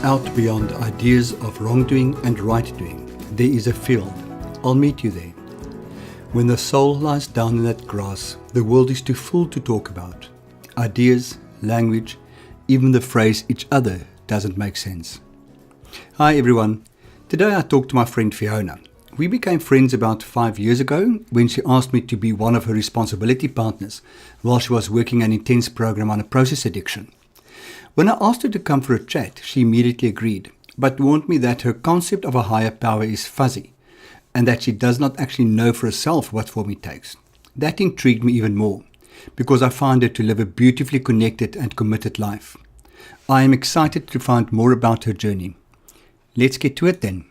Out beyond ideas of wrongdoing and right doing, there is a field. I'll meet you there. When the soul lies down in that grass, the world is too full to talk about. Ideas, language, even the phrase each other doesn't make sense. Hi everyone. Today I talked to my friend Fiona. We became friends about 5 years ago when she asked me to be one of her responsibility partners while she was working an intense program on a process addiction. When I asked her to come for a chat, she immediately agreed, but warned me that her concept of a higher power is fuzzy and that she does not actually know for herself what form it takes. That intrigued me even more because I found her to live a beautifully connected and committed life. I am excited to find more about her journey. Let's get to it then.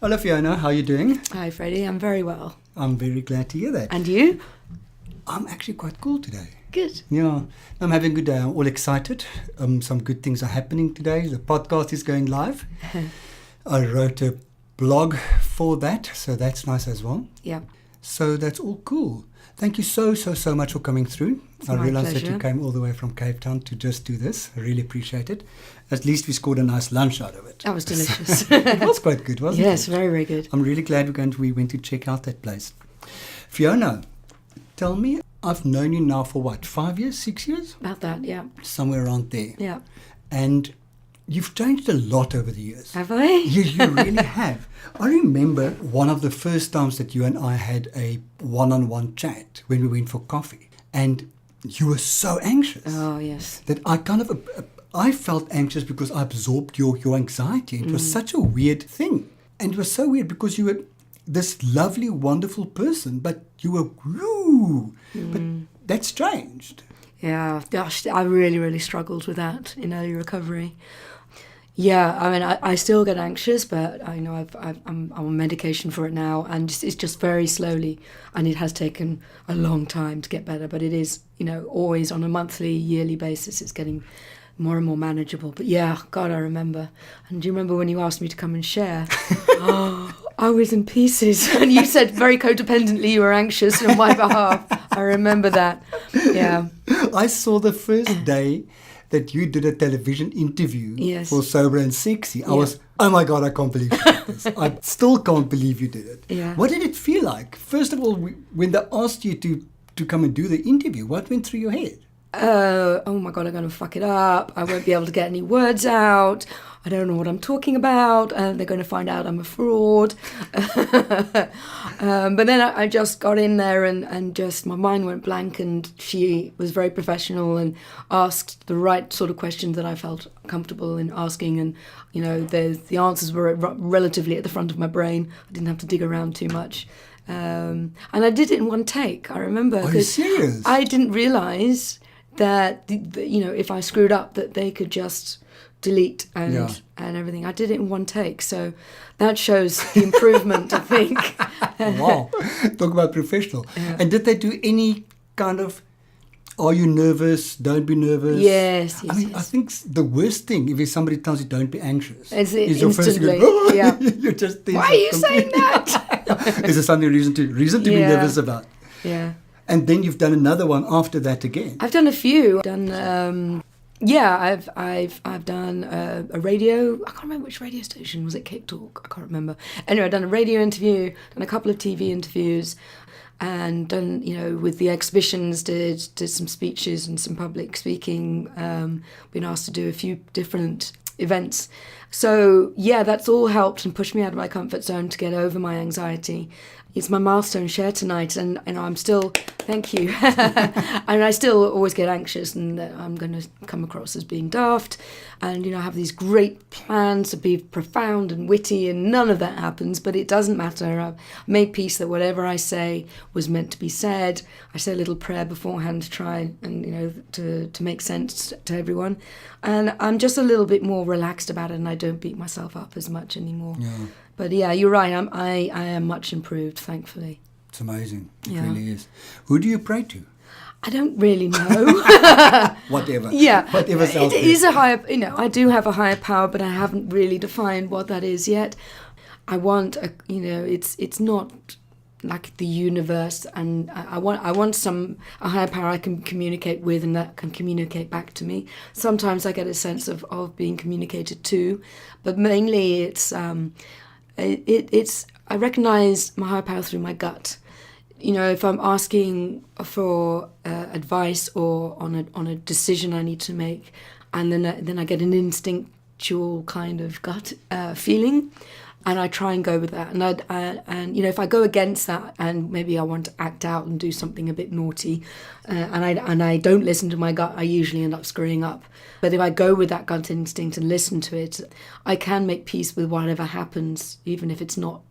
Hello Fiona, how are you doing? Hi Freddie, I'm very well. I'm very glad to hear that. And you? I'm actually quite cool today. Good. Yeah, I'm having a good day. I'm all excited. Some good things are happening today. The podcast is going live. I wrote a blog for that, so that's nice as well. Yeah. So that's all cool. Thank you so much for coming through. I realized that you came all the way from Cape Town to just do this. I really appreciate it. At least we scored a nice lunch out of it. That was delicious. It was quite good, wasn't it? Yes, very, very good. I'm really glad we went to check out that place. Fiona, tell me, I've known you now for what, 5 years, 6 years? About that, yeah. Somewhere around there. Yeah. And you've changed a lot over the years. Have I? You really have. I remember one of the first times that you and I had a one-on-one chat when we went for coffee. And you were so anxious. Oh, yes. That I felt anxious because I absorbed your anxiety. It was such a weird thing. And it was so weird because you were this lovely, wonderful person, but you were woo. But that's changed. Yeah, gosh, I really, really struggled with that in early recovery. Yeah, I mean, I still get anxious, but I know I'm on medication for it now, and it's just very slowly, and it has taken a long time to get better, but it is, always on a monthly, yearly basis, it's getting more and more manageable. But yeah, God, I remember. And do you remember when you asked me to come and share? Oh, I was in pieces, and you said very codependently you were anxious on my behalf. I remember that. Yeah. I saw the first day that you did a television interview for Sober and Sexy. I was, oh my God, I can't believe you did this. I still can't believe you did it. Yeah. What did it feel like? First of all, when they asked you to come and do the interview, what went through your head? Oh my God, I'm going to fuck it up. I won't be able to get any words out. I don't know what I'm talking about. They're going to find out I'm a fraud. But then I just got in there and just my mind went blank, and she was very professional and asked the right sort of questions that I felt comfortable in asking. And, the answers were relatively at the front of my brain. I didn't have to dig around too much. And I did it in one take, I remember. Are you serious? I didn't realise that, if I screwed up, that they could just delete and everything. I did it in one take, so that shows the improvement, I think. Wow. Talk about professional. Yeah. And did they do any kind of, are you nervous? Don't be nervous? Yes. I mean, I think the worst thing, if somebody tells you don't be anxious, is your first instantly. Go, Yeah. You're just why are you saying that? Is there something reason to be nervous about? Yeah. And then you've done another one after that again. I've done a few. I've done a radio. I can't remember which radio station. Was it Cape Talk? I can't remember. Anyway, I've done a radio interview, done a couple of TV interviews, and done, with the exhibitions, did some speeches and some public speaking. Been asked to do a few different events. So yeah, that's all helped and pushed me out of my comfort zone to get over my anxiety. It's my milestone share tonight, and I'm still, thank you, and I still always get anxious, and I'm going to come across as being daft, and I have these great plans to be profound and witty, and none of that happens, but it doesn't matter. I've made peace that whatever I say was meant to be said. I say a little prayer beforehand to try and, to make sense to everyone, and I'm just a little bit more relaxed about it, and I don't beat myself up as much anymore. Yeah. But yeah, you're right. I am much improved, thankfully. It's amazing. It really is. Who do you pray to? I don't really know. Whatever. Yeah. Whatever's out there. It is a higher, I do have a higher power, but I haven't really defined what that is yet. I want, it's not like the universe, and I want a higher power I can communicate with and that can communicate back to me. Sometimes I get a sense of being communicated to, but mainly it's I recognise my higher power through my gut. You know, if I'm asking for advice or on a decision I need to make, and then I get an instinctual kind of gut feeling, and I try and go with that. And you know, if I go against that, and maybe I want to act out and do something a bit naughty, and I don't listen to my gut, I usually end up screwing up. But if I go with that gut instinct and listen to it, I can make peace with whatever happens, even if it's not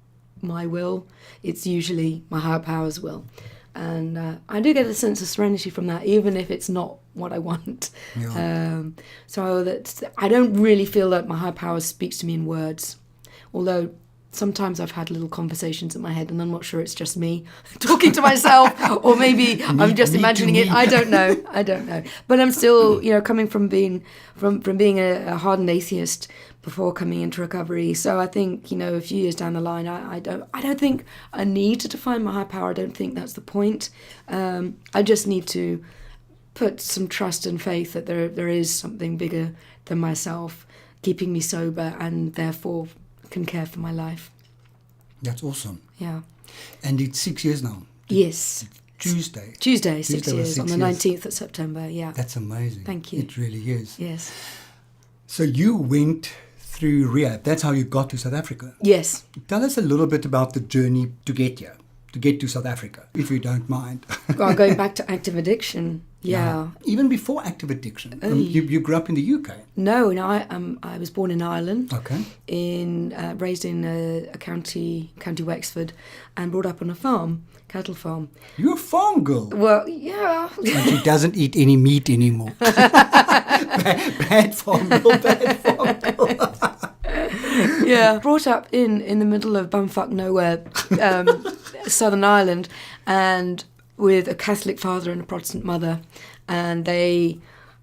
my will. It's usually my higher power's will. And I do get a sense of serenity from that, even if it's not what I want. Yeah. So that I don't really feel that my higher power speaks to me in words. Although sometimes I've had little conversations in my head and I'm not sure it's just me talking to myself, or maybe I'm just imagining it. I don't know. But I'm still, you know, coming from being a hardened atheist before coming into recovery. So I think, you know, a few years down the line, I don't think I need to define my higher power. I don't think that's the point. I just need to put some trust and faith that there is something bigger than myself keeping me sober, and therefore can care for my life. That's awesome. Yeah. And it's 6 years now. Yes. Tuesday, 6 years, on the 19th of September, yeah. That's amazing. Thank you. It really is. Yes. So you went through rehab. That's how you got to South Africa. Yes. Tell us a little bit about the journey to get here, to get to South Africa, if you don't mind. Well, going back to active addiction, yeah. Even before active addiction. You grew up in the UK? No, I was born in Ireland. Okay. Raised in a county Wexford, and brought up on a farm, cattle farm. You're a farm girl. Well, yeah. And she doesn't eat any meat anymore. Bad farm girl, bad farm girl. Yeah. Brought up in the middle of bumfuck nowhere, Southern Ireland, and with a Catholic father and a Protestant mother, and they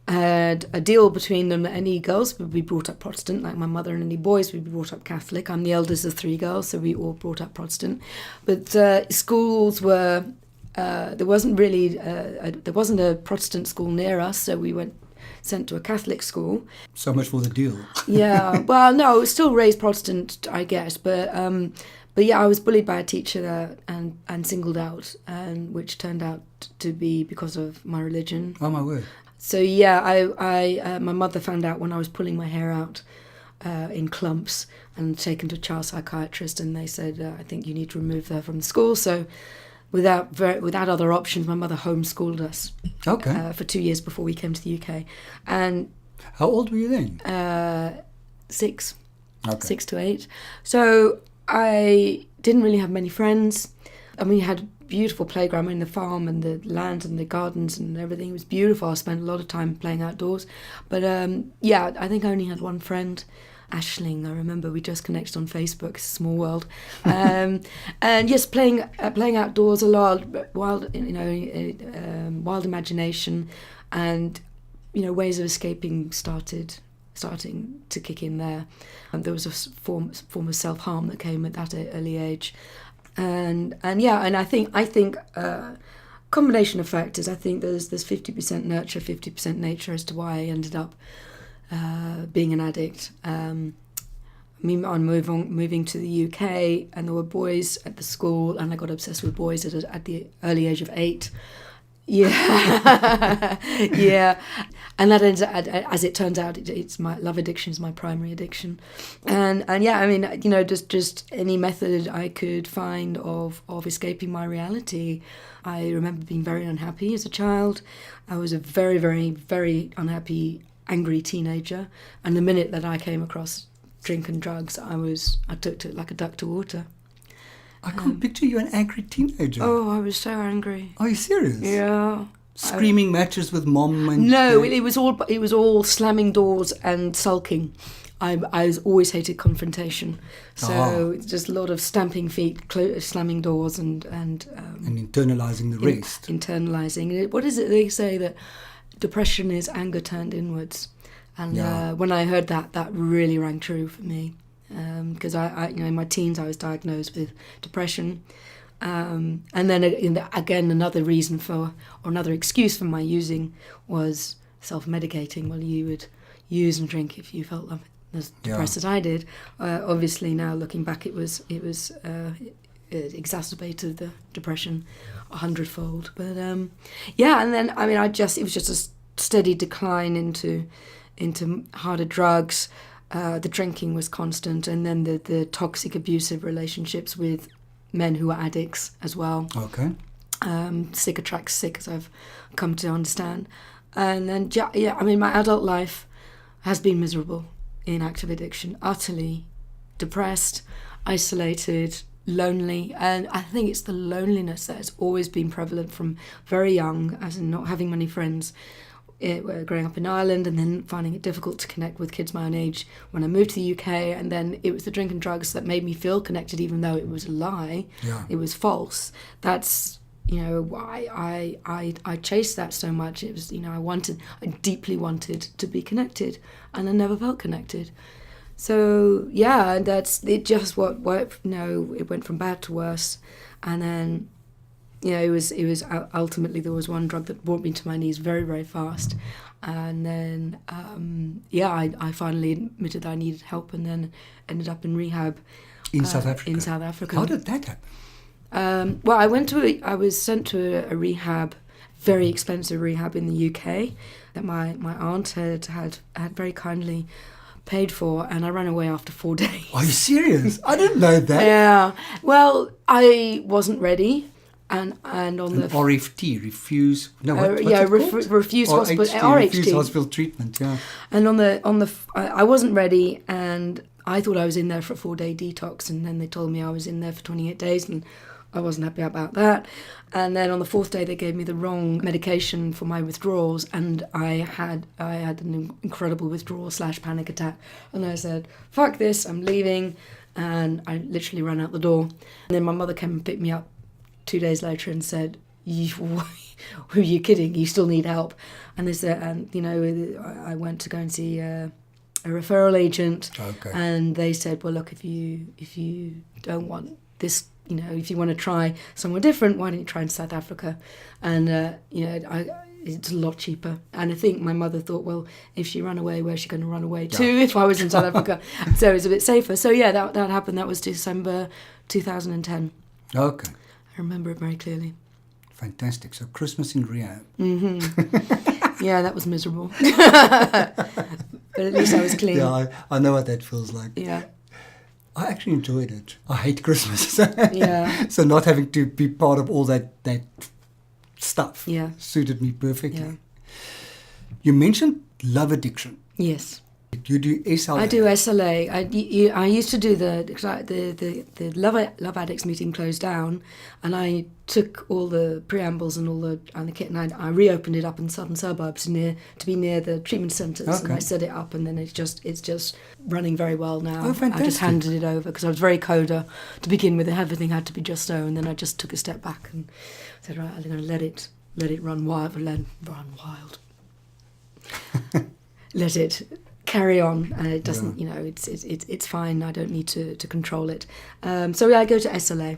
had a deal between them that any girls would be brought up Protestant, like my mother, and any boys would be brought up Catholic. I'm the eldest of 3 girls, so we all brought up Protestant. But schools were there wasn't a Protestant school near us, so we went sent to a Catholic school. So much for the deal. Yeah, well, no, it was still raised Protestant, I guess, but yeah, I was bullied by a teacher there and singled out, and which turned out to be because of my religion. Oh my word! So yeah, I my mother found out when I was pulling my hair out in clumps, and taken to a child psychiatrist, and they said, I think you need to remove her from the school. So without other options, my mother homeschooled us. Okay. For 2 years before we came to the UK, and how old were you then? 6. Okay. 6 to 8. So I didn't really have many friends. I mean, we had a beautiful playground in the farm, and the land and the gardens and everything. It was beautiful. I spent a lot of time playing outdoors. But yeah, I think I only had one friend, Ashling. I remember we just connected on Facebook. It's a small world. And yes, playing outdoors a lot, wild imagination, and ways of escaping starting to kick in there. And there was a form of self-harm that came at that early age, and I think combination of factors. I think there's 50% nurture, 50% nature as to why I ended up being an addict. On moving to the UK, and there were boys at the school, and I got obsessed with boys at the early age of 8. Yeah, yeah, and that ends up, as it turns out, it's my love addiction is my primary addiction, and yeah, I mean, just any method I could find of escaping my reality. I remember being very unhappy as a child. I was a very, very, very unhappy, angry teenager, and the minute that I came across drink and drugs, I took to it like a duck to water. I can't picture you an angry teenager. Oh, I was so angry. Are you serious? Yeah. Screaming matches with mom and no, it was all slamming doors and sulking. I always hated confrontation, so it's just a lot of stamping feet, slamming doors, and internalizing the rest. Internalizing. What is it they say, that depression is anger turned inwards? And when I heard that really rang true for me. Because I in my teens I was diagnosed with depression, And then again, another reason for, or another excuse for my using was self-medicating. Well, you would use and drink if you felt as depressed as I did. Obviously, now looking back, it it exacerbated the depression 100-fold. But and then it was just a steady decline into harder drugs. The drinking was constant, and then the toxic, abusive relationships with men who are addicts as well. Okay. Sick attracts sick, as I've come to understand. And then, my adult life has been miserable in active addiction, utterly depressed, isolated, lonely. And I think it's the loneliness that has always been prevalent from very young, as in not having many friends. Growing up in Ireland and then finding it difficult to connect with kids my own age when I moved to the UK, and then it was the drink and drugs that made me feel connected, even though it was a lie. It was false. That's why I chased that so much. It was I deeply wanted to be connected, and I never felt connected. So that's it. Just what it went from bad to worse, and then. It was ultimately, there was one drug that brought me to my knees very, very fast. And then, I finally admitted that I needed help, and then ended up in rehab. In South Africa? In South Africa. How did that happen? I was sent to a rehab, very expensive rehab in the UK, that my aunt had very kindly paid for, and I ran away after 4 days. Are you serious? I didn't know that. Yeah. Well, I wasn't ready. And on the RFT, refuse. No, refuse hospital. RHT, refuse hospital treatment. Yeah. And on the I wasn't ready, and I thought I was in there for a 4-day detox, and then they told me I was in there for 28 days, and I wasn't happy about that. And then on the 4th day, they gave me the wrong medication for my withdrawals, and I had an incredible withdrawal / panic attack, and I said, "Fuck this, I'm leaving," and I literally ran out the door. And then my mother came and picked me up 2 days later and said, "Who are you kidding? You still need help." And they said, I went to go and see a referral agent, and they said, "Well, look, if you don't want this, if you want to try somewhere different, why don't you try in South Africa?" And it's a lot cheaper. And I think my mother thought, well, if she ran away, where's she going to run away to if I was in South Africa? So it was a bit safer. So that happened. That was December 2010. Okay. I remember it very clearly. Fantastic. So Christmas in rehab. Mm-hmm. Yeah, that was miserable. But at least I was clean. Yeah, I know what that feels like. Yeah. I actually enjoyed it. I hate Christmas. Yeah. So not having to be part of all that stuff suited me perfectly. Yeah. You mentioned love addiction. Yes. You do SLA. I do SLA. I used to do the Love Addicts meeting closed down, and I took all the preambles and the kit, and I reopened it up in southern suburbs to be near the treatment centres, and I set it up, and then it's just running very well now. Oh, fantastic. I just handed it over because I was very coder to begin with. Everything had to be just so, and then I just took a step back and said, right, I'm going to let it run wild. Let it carry on, and it doesn't. It's fine. I don't need to control it. So I go to SLA.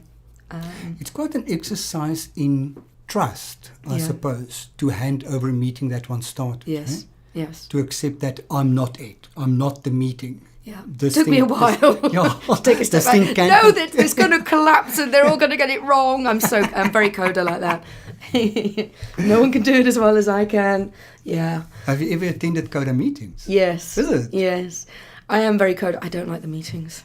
It's quite an exercise in trust, I suppose, to hand over a meeting that one started. Yes, yes. To accept that I'm not it. I'm not the meeting. Yeah, it took me a while to take a step back. No, that it's going to collapse and they're all going to get it wrong. I'm very coder like that. No one can do it as well as I can. Yeah. Have you ever attended coder meetings? Yes. Is it? Yes. I am very coder. I don't like the meetings.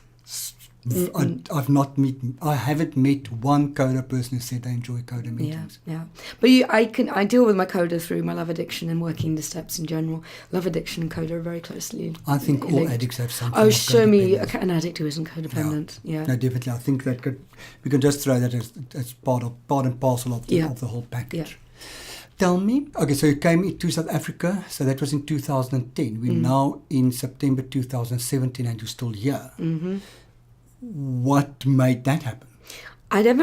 I haven't met one coder person who said they enjoy coder meetings. Yeah. But I deal with my coder through my love addiction and working the steps in general. Love addiction and coder are very closely I think all addicts have something. Oh, show me an addict who isn't codependent. Yeah. No, definitely. I think that we can just throw that as part and parcel of the whole package. Yeah. Tell me, okay, so you came into South Africa, so that was in 2010. We're now in September 2017 and you're still here. Mm-hmm. What made that happen? In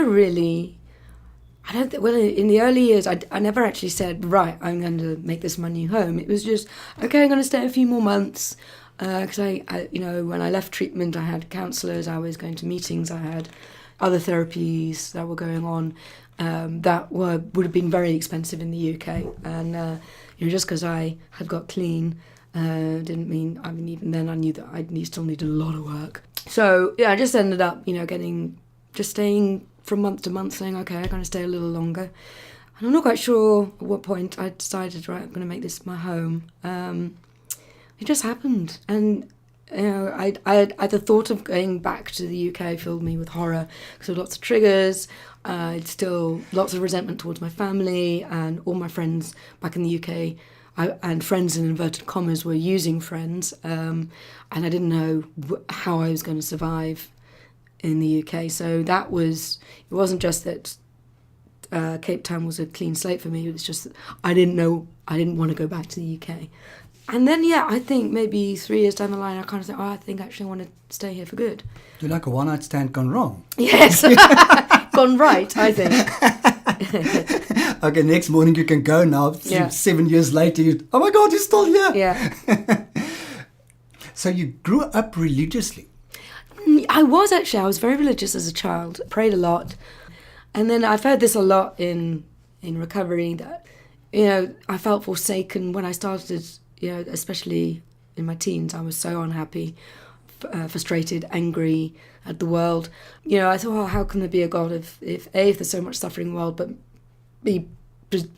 the early years, I never actually said, right, I'm going to make this my new home. It was just, okay, I'm going to stay a few more months. Because when I left treatment, I had counsellors, I was going to meetings, I had other therapies that were going on that would have been very expensive in the UK. And just because I had got clean didn't mean, even then I knew that I still needed a lot of work. So yeah, I just ended up, staying from month to month, saying, okay, I'm going to stay a little longer. And I'm not quite sure at what point I decided, right, I'm going to make this my home. It just happened. And, the thought of going back to the UK filled me with horror, because there were lots of triggers. It's still lots of resentment towards my family, and all my friends back in the UK, and friends in inverted commas, were using friends. And I didn't know how I was going to survive in the UK. So it wasn't just that Cape Town was a clean slate for me. It was just that I didn't want to go back to the UK. And then, I think maybe 3 years down the line, I kind of thought, I think actually I want to stay here for good. You're like a one-night stand gone wrong. Yes, gone right, I think. Okay, next morning you can go now. 7 years later, oh my God, you're still here. Yeah. So you grew up religiously. I was very religious as a child, prayed a lot. And then I've heard this a lot in recovery, that, I felt forsaken when I started, especially in my teens. I was so unhappy, frustrated, angry at the world. I thought, how can there be a God if there's so much suffering in the world, but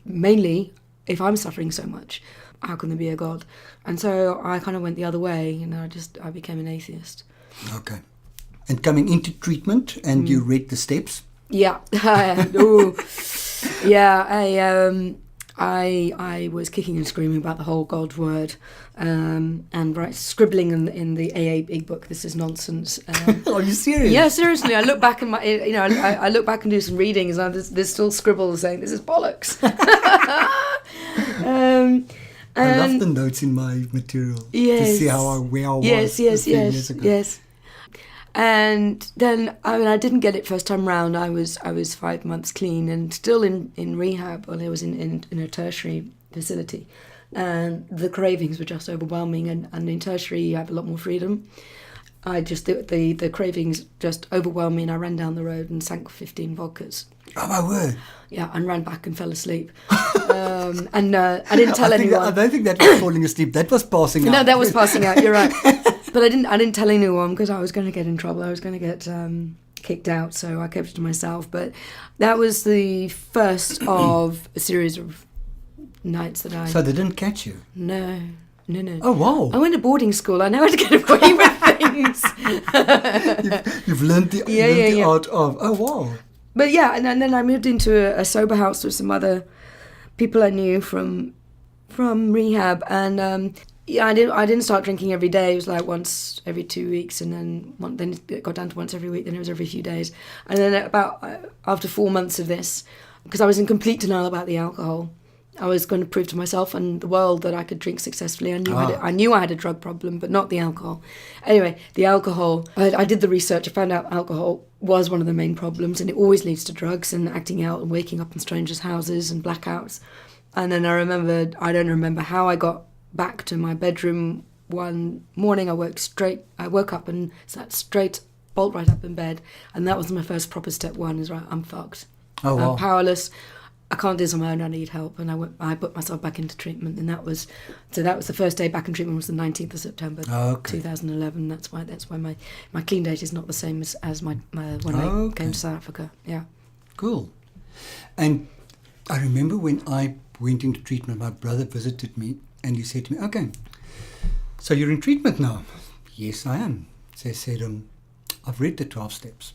mainly if I'm suffering so much, how can there be a God? And so I kind of went the other way, I became an atheist. Okay. And coming into treatment, and you read the steps? Yeah. Yeah, I was kicking and screaming about the whole God word, and scribbling in the AA big book, this is nonsense. Are you serious? Yeah, seriously. I look back I look back and do some readings, and there's still scribbles saying this is bollocks. I love the notes in my material to see where I was a few years ago. Yes. And then, I didn't get it first time round. I was 5 months clean and still in rehab. Well, I was in a tertiary facility, and the cravings were just overwhelming. And in tertiary, you have a lot more freedom. The cravings just overwhelmed me, and I ran down the road and sank 15 vodkas. Oh my word! Yeah, and ran back and fell asleep. And I didn't tell anyone. I don't think that was falling asleep. That was passing out. No, that was passing out. You're right. But I didn't tell anyone, because I was going to get in trouble. I was going to get kicked out, so I kept it to myself. But that was the first of a series of nights that I... So they didn't catch you? No. Oh, wow. I went to boarding school. I know how to get away with things. You've learned the art of... Oh, wow. But yeah, and then I moved into a sober house with some other people I knew from rehab, and... I didn't start drinking every day. It was like once every 2 weeks, and then it got down to once every week. Then it was every few days, and then after 4 months of this, because I was in complete denial about the alcohol, I was going to prove to myself and the world that I could drink successfully. I knew I had a drug problem, but not the alcohol. Anyway, the alcohol. I did the research. I found out alcohol was one of the main problems, and it always leads to drugs and acting out and waking up in strangers' houses and blackouts. And then I don't remember how I got back to my bedroom one morning. I woke up and sat straight, bolt right up in bed, and that was my first proper step one, is right, I'm fucked. Oh, wow. I'm powerless. I can't do this on my own, I need help. And I put myself back into treatment, and that was the first day back in treatment, was the 19th of September 2011. That's why my clean date is not the same as my when I came to South Africa. Yeah. Cool. And I remember when I went into treatment, my brother visited me, and he said to me, okay, so you're in treatment now? Yes, I am. So I said, I've read the 12 steps.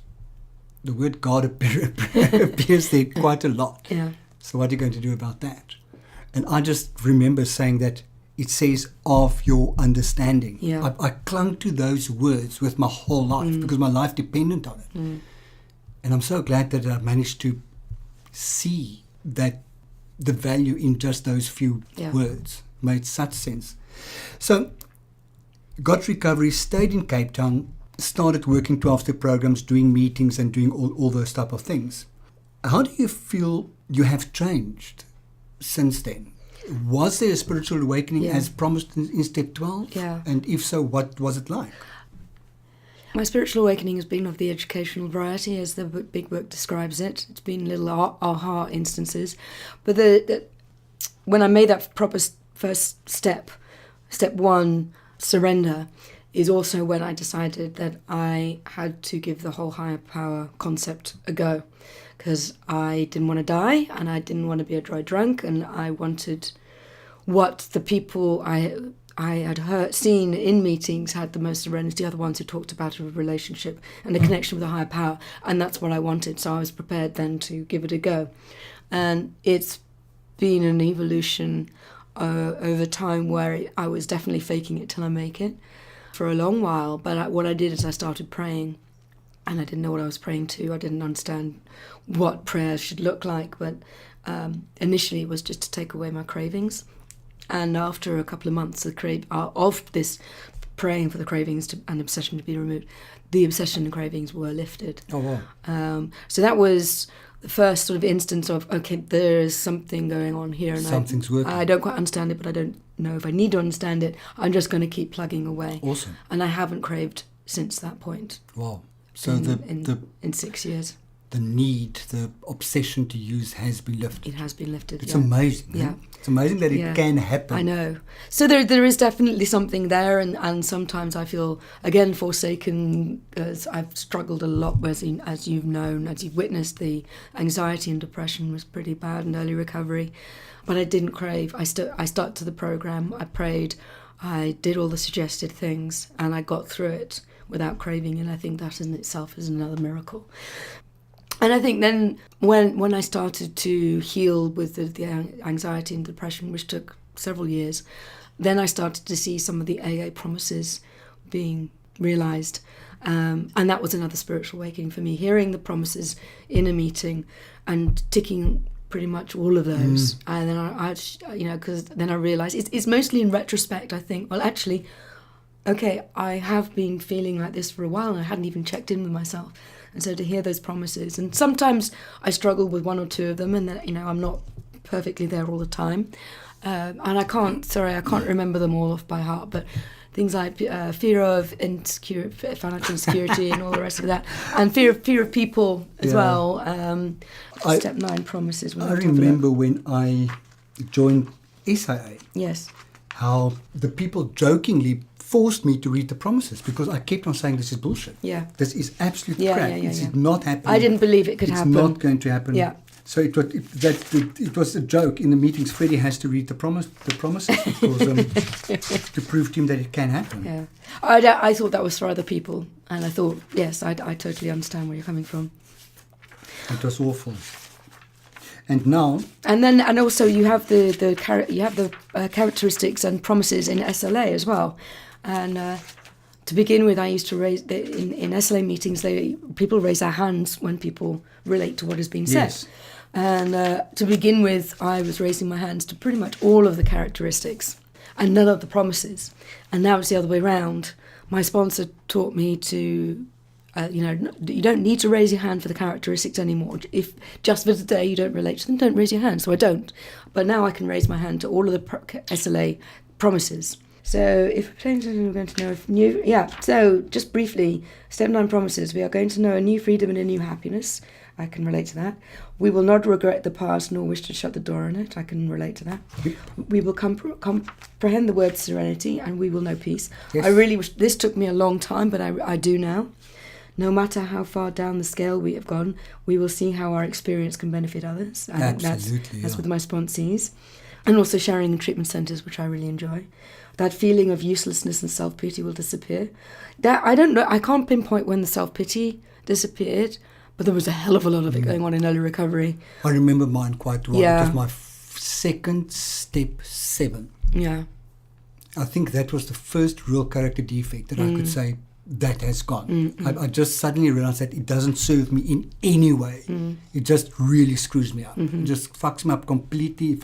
The word God appears there quite a lot. Yeah. So what are you going to do about that? And I just remember saying that it says, of your understanding. Yeah. I clung to those words with my whole life because my life depended on it. And I'm so glad that I managed to see that the value in just those few words made such sense. So, got recovery, stayed in Cape Town, started working 12-step programs, doing meetings and doing all those type of things. How do you feel you have changed since then? Was there a spiritual awakening as promised in step 12? Yeah. And if so, what was it like? My spiritual awakening has been of the educational variety, as the big book describes it. It's been little aha instances. But when I made that proper first step one, surrender, is also when I decided that I had to give the whole higher power concept a go, because I didn't want to die and I didn't want to be a dry drunk, and I wanted what the people I had seen in meetings had the most serenity, are the ones who talked about a relationship and a connection with a higher power, and that's what I wanted. So I was prepared then to give it a go, and it's been an evolution over time where I was definitely faking it till I make it for a long while. But what I did is I started praying, and I didn't know what I was praying to. I didn't understand what prayer should look like, but initially it was just to take away my cravings. And after a couple of months of this praying for the cravings and obsession to be removed, the obsession and cravings were lifted. Oh, wow. So that was the first sort of instance of, okay, there is something going on here. And Something's working. I don't quite understand it, but I don't know if I need to understand it. I'm just going to keep plugging away. Awesome. And I haven't craved since that point. Wow. So in 6 years. The need, the obsession to use has been lifted. It has been lifted. It's amazing. Yeah. It's amazing that it can happen. I know. So there is definitely something there, and sometimes I feel, again, forsaken, as I've struggled a lot, as you've known, as you've witnessed, the anxiety and depression was pretty bad in early recovery. But I didn't crave. I stuck to the program. I prayed. I did all the suggested things, and I got through it without craving, and I think that in itself is another miracle. And I think then when I started to heal with the anxiety and depression, which took several years, then I started to see some of the AA promises being realised. And that was another spiritual awakening for me, hearing the promises in a meeting and ticking pretty much all of those. And then because then I realised, it's mostly in retrospect, I think, well, actually, okay, I have been feeling like this for a while and I hadn't even checked in with myself. And so to hear those promises, and sometimes I struggle with one or two of them, and then I'm not perfectly there all the time, and I can't remember them all off by heart. But things like fear of financial insecurity, and all the rest of that, and fear of people as well. Step 9 promises. I remember when I joined SIA. Yes. How the people jokingly forced me to read the promises because I kept on saying this is bullshit. Yeah. This is absolute crap. This is not happening. I didn't believe it could happen. It's not going to happen. Yeah. So it was a joke in the meetings. Freddie has to read the promises because to prove to him that it can happen. Yeah. I thought that was for other people, and I thought, yes, I totally understand where you're coming from. It was awful. And now, and also you have the characteristics and promises in SLA as well. And to begin with, I used to raise in SLA meetings. People raise their hands when people relate to what has been said. Yes. And to begin with, I was raising my hands to pretty much all of the characteristics and none of the promises. And now it's the other way around. My sponsor taught me to. You don't need to raise your hand for the characteristics anymore. If just for today you don't relate to them, don't raise your hand. So I don't. But now I can raise my hand to all of the SLA promises. So if we're going to know so just briefly, step 9 promises. We are going to know a new freedom and a new happiness. I can relate to that. We will not regret the past nor wish to shut the door on it. I can relate to that. We will comprehend the word serenity, and we will know peace. Yes. I really wish, this took me a long time, but I do now. No matter how far down the scale we have gone, we will see how our experience can benefit others. Absolutely, that's with my sponsees. And also sharing in treatment centres, which I really enjoy. That feeling of uselessness and self-pity will disappear. I don't know, I can't pinpoint when the self-pity disappeared, but there was a hell of a lot of it going on in early recovery. I remember mine quite well. Yeah. It was my second step 7. Yeah. I think that was the first real character defect that I could say, that has gone. I just suddenly realized that it doesn't serve me in any way. It just really screws me up. It just fucks me up completely. If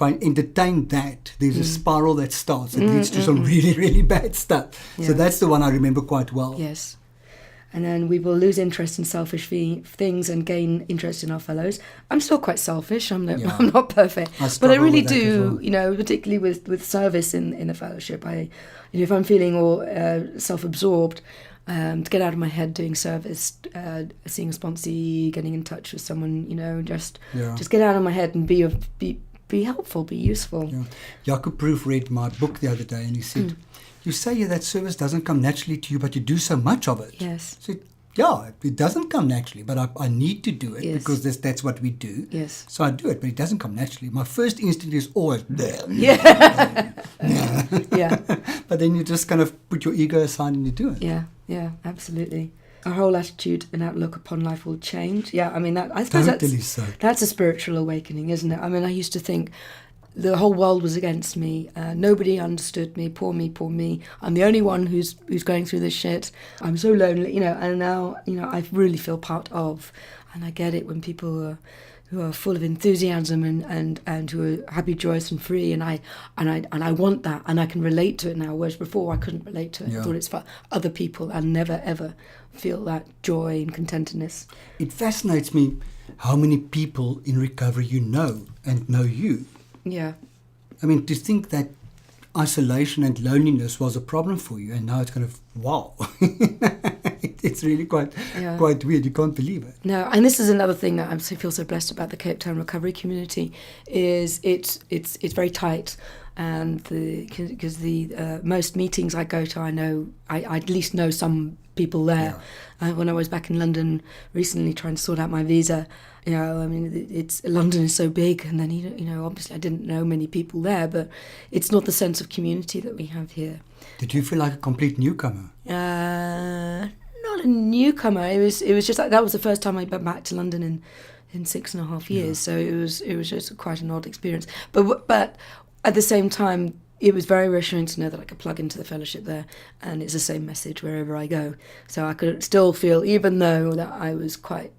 I entertain that, there's a spiral that starts that leads to some really, really bad stuff. Yeah. So that's the one I remember quite well. Yes. And then we will lose interest in selfish things and gain interest in our fellows. I'm still quite selfish. I'm not perfect, but I really do. Well. Particularly with service in the fellowship. If I'm feeling all self-absorbed, to get out of my head doing service, seeing a sponsee, getting in touch with someone, just get out of my head and be helpful, be useful. Yeah. Jacob Proof read my book the other day and he said, you say that service doesn't come naturally to you, but you do so much of it. Yes. I said, yeah, it doesn't come naturally, but I need to do it because that's what we do. Yes. So I do it, but it doesn't come naturally. My first instinct is always, yeah. Yeah. But then you just kind of put your ego aside and you do it. Yeah, absolutely. Our whole attitude and outlook upon life will change. Yeah, I mean, I suppose that's a spiritual awakening, isn't it? I mean, I used to think the whole world was against me. Nobody understood me. Poor me. I'm the only one who's going through this shit. I'm so lonely, And now, I really feel part of. And I get it when people who are full of enthusiasm and who are happy, joyous, and free. And I want that, and I can relate to it now. Whereas before, I couldn't relate to it. Yeah. I thought it's for other people, and never ever feel that joy and contentedness. It fascinates me how many people in recovery you know and know you. Yeah. I mean, to think that isolation and loneliness was a problem for you, and now it's kind of, wow. It's really quite weird. You can't believe it. No, and this is another thing that I feel so blessed about the Cape Town recovery community, is it's very tight, and because the most meetings I go to, I know I at least know some people there. When I was back in London recently trying to sort out my visa, I mean, London is so big, and then obviously I didn't know many people there, but it's not the sense of community that we have here. Did you feel like a complete newcomer? Not a newcomer. It was just like that was the first time I went back to London in 6.5 years, so it was just quite an odd experience. But at the same time, it was very reassuring to know that I could plug into the fellowship there, and it's the same message wherever I go. So I could still feel, even though that I was quite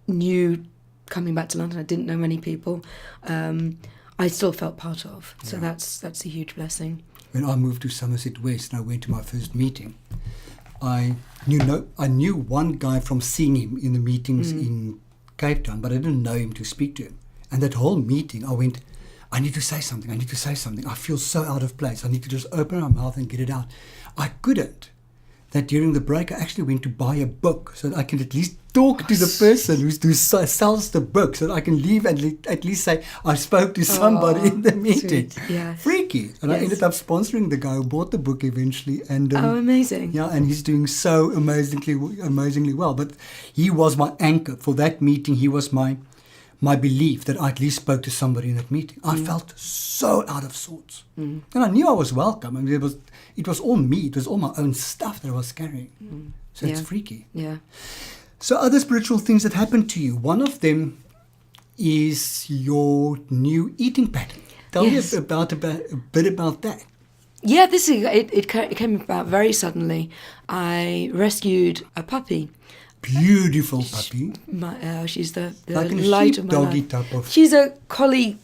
new coming back to London, I didn't know many people, I still felt part of. So that's a huge blessing. When I moved to Somerset West and I went to my first meeting, I knew one guy from seeing him in the meetings in Cape Town, but I didn't know him to speak to him. And that whole meeting, I went, I need to say something. I feel so out of place. I need to just open my mouth and get it out. I couldn't. That during the break, I actually went to buy a book so that I can at least talk to the person who sells the book, so that I can leave and at least say, I spoke to somebody in the meeting. Yes. Freaky. And I ended up sponsoring the guy who bought the book eventually. And amazing. Yeah, and he's doing so amazingly well. But he was my anchor for that meeting. He was my belief that I at least spoke to somebody in that meeting. I felt so out of sorts. And I knew I was welcome. I mean, it was all me. It was all my own stuff that I was carrying. So it's freaky. Yeah. So other spiritual things that happened to you. One of them is your new eating pattern. Tell me a bit about that. Yeah, it came about very suddenly. I rescued a puppy. Beautiful puppy. She's the like light of my doggy life. type of. She's a collie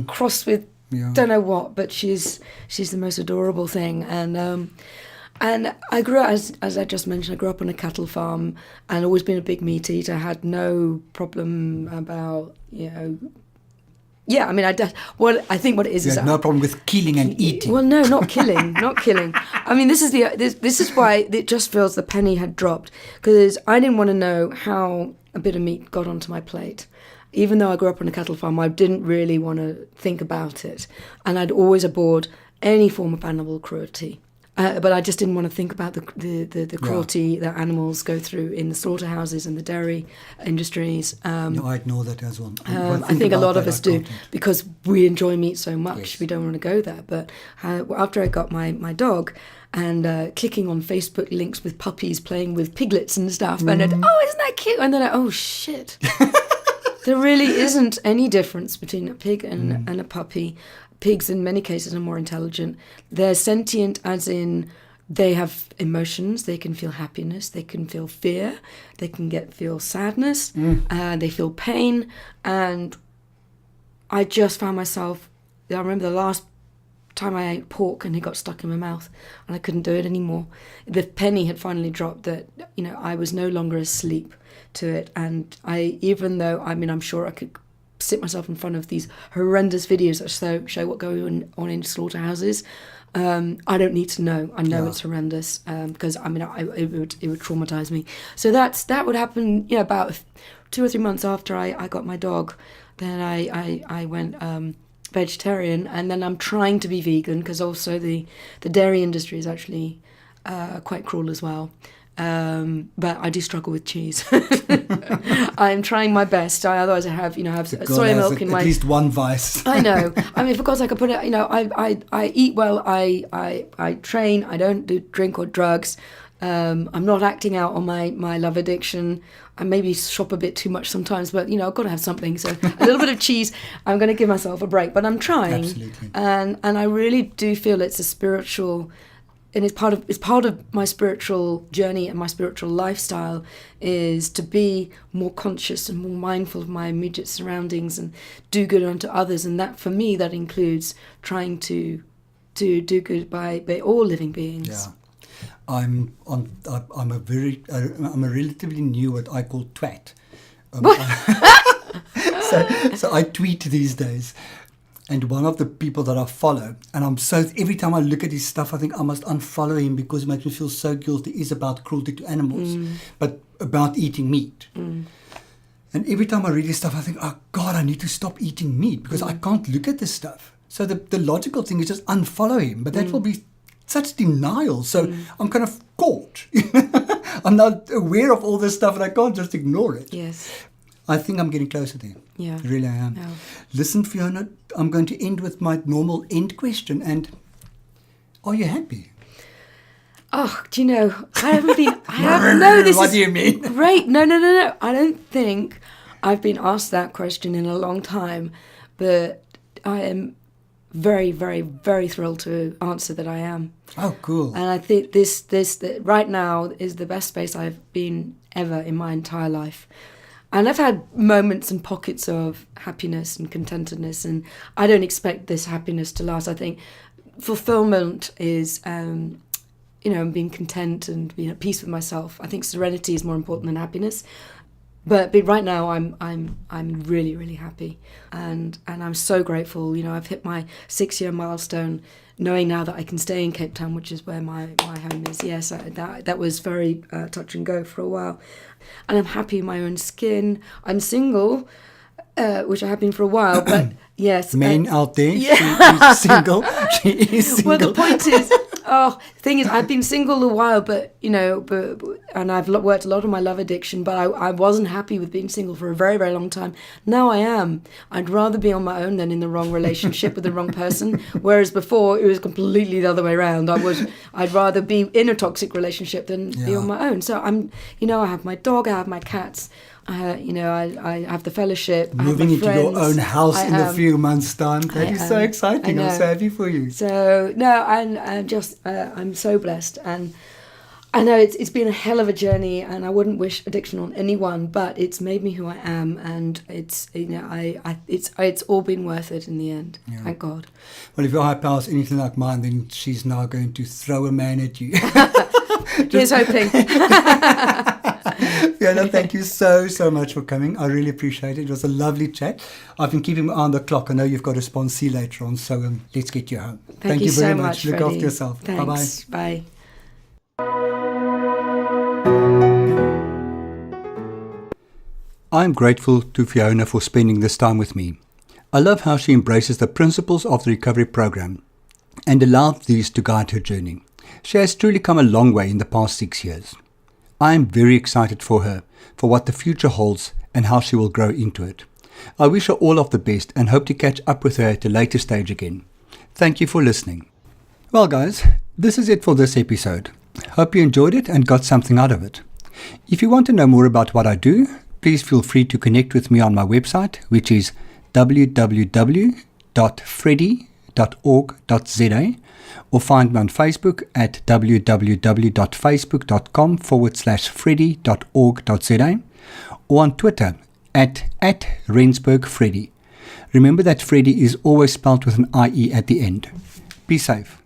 crossed with Yeah. don't know what, but she's the most adorable thing. And I grew up, as I just mentioned, I grew up on a cattle farm and always been a big meat eater. I had no problem about, yeah, I mean, I think what it is You is had no problem with killing and eating. Well, no, not killing, not killing. I mean, this is why it just feels the penny had dropped, because I didn't want to know how a bit of meat got onto my plate. Even though I grew up on a cattle farm, I didn't really want to think about it, and I'd always abhorred any form of animal cruelty. But I just didn't want to think about the cruelty that animals go through in the slaughterhouses and the dairy industries. I ignore that as well. I think a lot of us do, because we enjoy meat so much. Yes. We don't want to go there. But after I got my dog and clicking on Facebook links with puppies playing with piglets and stuff, and isn't that cute? And then oh shit, there really isn't any difference between a pig and a puppy. Pigs, in many cases, are more intelligent. They're sentient, as in they have emotions. They can feel happiness. They can feel fear. They can feel sadness. They feel pain. And I just found myself, I remember the last time I ate pork and it got stuck in my mouth and I couldn't do it anymore. The penny had finally dropped that, I was no longer asleep to it. And even though, I'm sure I could sit myself in front of these horrendous videos that show what goes on in slaughterhouses. I don't need to know. I know it's horrendous because it would traumatize me. So that would happen. About 2 or 3 months after I got my dog, then I went vegetarian, and then I'm trying to be vegan because also the dairy industry is actually quite cruel as well. But I do struggle with cheese. I'm trying my best. Otherwise, I have soy milk in my. At least one vice. I know. I mean, for God's sake, I put it. I eat well. I train. I don't do drink or drugs. I'm not acting out on my love addiction. I maybe shop a bit too much sometimes, but I've got to have something. So a little bit of cheese. I'm going to give myself a break, but I'm trying. Absolutely. And I really do feel it's a spiritual. And it's part of my spiritual journey and my spiritual lifestyle is to be more conscious and more mindful of my immediate surroundings and do good unto others. And that, for me, that includes trying to do good by all living beings. Yeah, I'm a relatively new what I call twat. So I tweet these days. And one of the people that I follow, and every time I look at his stuff, I think I must unfollow him because it makes me feel so guilty. Is about cruelty to animals, but about eating meat. And every time I read his stuff, I think, oh God, I need to stop eating meat because I can't look at this stuff. So the logical thing is just unfollow him, but that will be such denial. So I'm kind of caught. I'm not aware of all this stuff, and I can't just ignore it. Yes. I think I'm getting closer there. Yeah. Really I am. Yeah. Listen, Fiona, I'm going to end with my normal end question. And are you happy? Oh, do you know, I haven't been... What do you mean? Great. No. I don't think I've been asked that question in a long time. But I am very, very, very thrilled to answer that I am. Oh, cool. And I think this right now is the best space I've been ever in my entire life. And I've had moments and pockets of happiness and contentedness, and I don't expect this happiness to last. I think fulfillment is, being content and being at peace with myself. I think serenity is more important than happiness. But right now, I'm really, really happy, and I'm so grateful. I've hit my 6-year milestone, knowing now that I can stay in Cape Town, which is where my home is. Yes, that was very touch and go for a while. And I'm happy in my own skin. I'm single, which I have been for a while, but yes. Men out there, yeah. She's single. She is single. Well, the point is, the thing is, I've been single a while, and I've worked a lot on my love addiction, but I wasn't happy with being single for a very, very long time. Now I am. I'd rather be on my own than in the wrong relationship with the wrong person, whereas before it was completely the other way around. I'd rather be in a toxic relationship than be on my own. So I have my dog, I have my cats. I have the fellowship. Moving into your own house in a few months' time. That is so exciting. I'm so happy for you. So, no, I'm so blessed. And I know it's been a hell of a journey, and I wouldn't wish addiction on anyone, but it's made me who I am, and it's all been worth it in the end. Yeah. Thank God. Well, if your high power is anything like mine, then she's now going to throw a man at you. Here's hoping. Fiona, thank you so much for coming. I really appreciate it. It was a lovely chat. I've been keeping my eye on the clock. I know you've got a sponsee later on, so let's get you home. Thank you very so much, Look Freddie. after yourself. Thanks. Bye-bye. Bye. I'm grateful to Fiona for spending this time with me. I love how she embraces the principles of the recovery program and allowed these to guide her journey. She has truly come a long way in the past 6 years. I am very excited for her, for what the future holds and how she will grow into it. I wish her all of the best and hope to catch up with her at a later stage again. Thank you for listening. Well guys, this is it for this episode. Hope you enjoyed it and got something out of it. If you want to know more about what I do, please feel free to connect with me on my website, which is www.freddie.org.za, or find me on Facebook at www.facebook.com/freddie.org.za, or on Twitter at @RensburgFreddie. Remember that Freddie is always spelled with an IE at the end. Be safe.